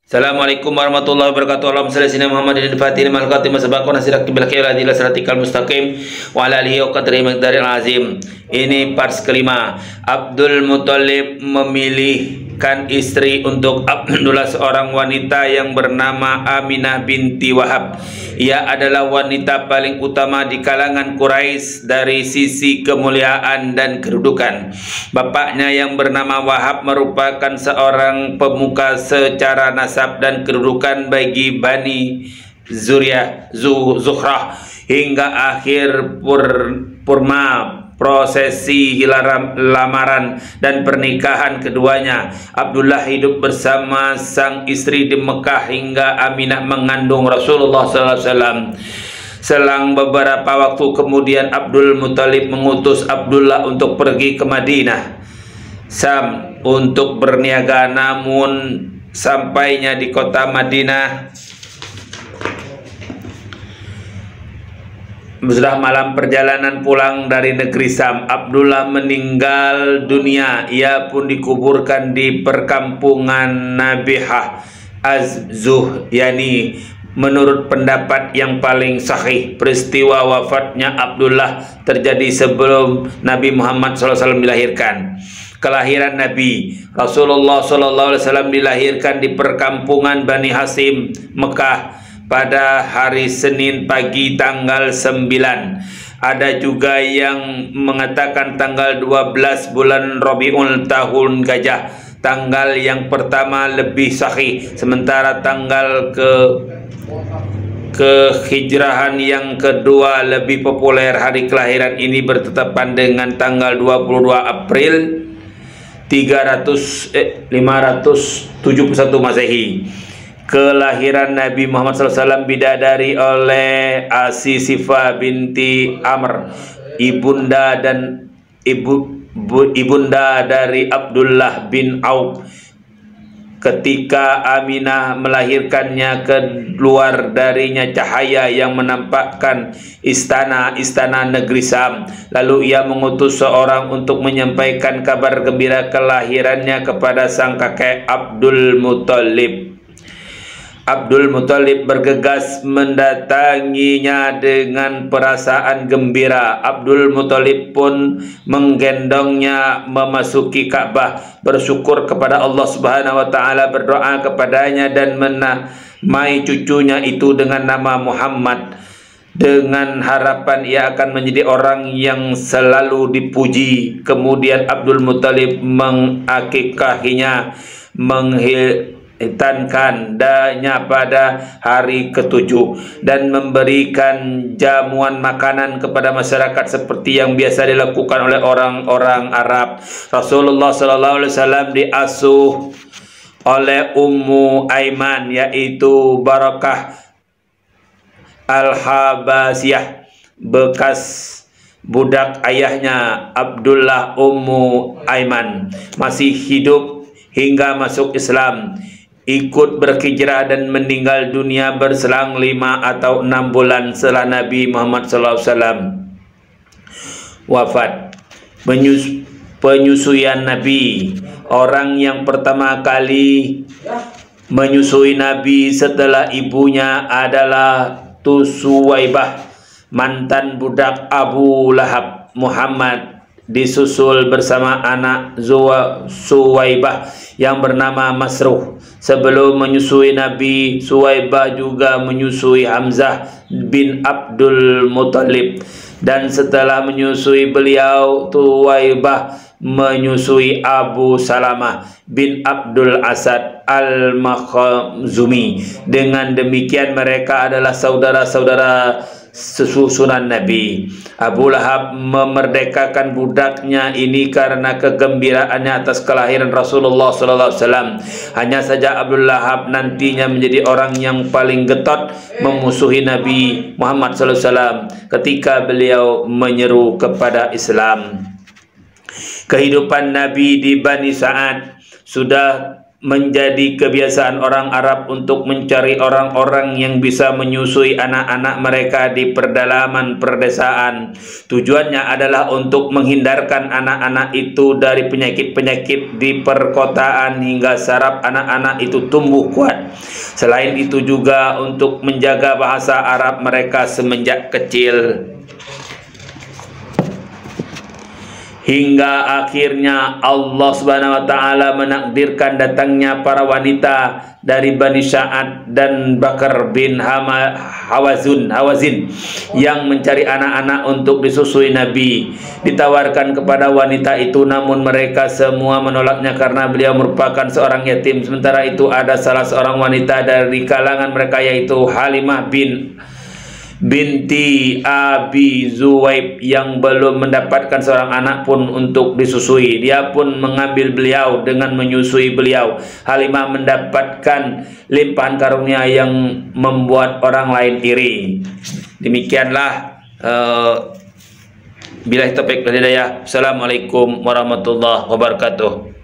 Assalamualaikum warahmatullahi wabarakatuh. Allahumma shalli ala Muhammadin al-fatihil mal khatim sabaqana sirati bil khair adil siratikal mustaqim wa ala alihi wa qadri miqdaril azim. Ini part kelima. Abdul Muthalib memilihkan istri untuk Abdullah, seorang wanita yang bernama Aminah binti Wahab. Ia adalah wanita paling utama di kalangan Quraisy dari sisi kemuliaan dan kedudukan. Bapaknya yang bernama Wahab merupakan seorang pemuka secara nasab dan kedudukan bagi Bani Zuhrah hingga akhir purna prosesi lamaran dan pernikahan keduanya. Abdullah hidup bersama sang istri di Mekah hingga Aminah mengandung Rasulullah SAW. Selang beberapa waktu kemudian Abdul Muthalib mengutus Abdullah untuk pergi ke Madinah, Syam untuk berniaga. Namun sampainya di kota Madinah sudah malam perjalanan pulang dari negeri Syam, Abdullah meninggal dunia. Ia pun dikuburkan di perkampungan Nabihah Az-Zuhyani. Menurut pendapat yang paling sahih, peristiwa wafatnya Abdullah terjadi sebelum Nabi Muhammad SAW dilahirkan. Kelahiran Nabi Rasulullah SAW dilahirkan di perkampungan Bani Hasim, Mekah, pada hari Senin pagi tanggal 9. Ada juga yang mengatakan tanggal 12 bulan Rabiul tahun Gajah. Tanggal yang pertama lebih sahih, sementara tanggal kehijrahan yang kedua lebih populer. Hari kelahiran ini bertepatan dengan tanggal 22 April 571 Masehi. Kelahiran Nabi Muhammad SAW bidadari oleh Asisifah binti Amr, ibunda dari Abdullah bin Auf. Ketika Aminah melahirkannya, keluar darinya cahaya yang menampakkan istana negeri Syam. Lalu ia mengutus seorang untuk menyampaikan kabar gembira kelahirannya kepada sang kakek Abdul Muthalib. Abdul Muthalib bergegas mendatanginya dengan perasaan gembira. Abdul Muthalib pun menggendongnya memasuki Ka'bah, bersyukur kepada Allah Subhanahu wa taala, berdoa kepadanya dan menamai cucunya itu dengan nama Muhammad, dengan harapan ia akan menjadi orang yang selalu dipuji. Kemudian Abdul Muthalib mengakikahinya, danya pada hari ketujuh, dan memberikan jamuan makanan kepada masyarakat seperti yang biasa dilakukan oleh orang-orang Arab. Rasulullah SAW diasuh oleh Ummu Aiman, yaitu Barakah Al-Habasiyah, bekas budak ayahnya Abdullah. Ummu Aiman masih hidup hingga masuk Islam, ikut berhijrah dan meninggal dunia berselang 5 atau 6 bulan setelah Nabi Muhammad SAW wafat. Penyusuan Nabi. Orang yang pertama kali menyusui Nabi setelah ibunya adalah Suwaibah, mantan budak Abu Lahab. Muhammad disusul bersama anak Suwaibah yang bernama Masruh. Sebelum menyusui Nabi, Suwaibah juga menyusui Hamzah bin Abdul Muthalib, dan setelah menyusui beliau, Suwaibah menyusui Abu Salamah bin Abdul Asad Al-Makhzumi. Dengan demikian mereka adalah saudara-saudara sesusunan Nabi. Abu Lahab memerdekakan budaknya ini karena kegembiraannya atas kelahiran Rasulullah SAW. Hanya saja Abu Lahab nantinya menjadi orang yang paling getot memusuhi Nabi Muhammad SAW ketika beliau menyeru kepada Islam. Kehidupan Nabi di Bani Sa'ad. Sudah menjadi kebiasaan orang Arab untuk mencari orang-orang yang bisa menyusui anak-anak mereka di pedalaman perdesaan. Tujuannya adalah untuk menghindarkan anak-anak itu dari penyakit-penyakit di perkotaan hingga saraf anak-anak itu tumbuh kuat. Selain itu juga untuk menjaga bahasa Arab mereka semenjak kecil. Hingga akhirnya Allah Subhanahu wa taala menakdirkan datangnya para wanita dari Bani Sa'ad dan Bakar bin Hawazin yang mencari anak-anak untuk disusui Nabi. Ditawarkan kepada wanita itu, namun mereka semua menolaknya karena beliau merupakan seorang yatim. Sementara itu ada salah seorang wanita dari kalangan mereka, yaitu Halimah binti Abi Zuwaib, yang belum mendapatkan seorang anak pun untuk disusui. Dia pun mengambil beliau dengan menyusui beliau. Halimah mendapatkan limpahan karunia yang membuat orang lain iri. Demikianlah billahi taufiq wal hidayah. Assalamualaikum warahmatullahi wabarakatuh.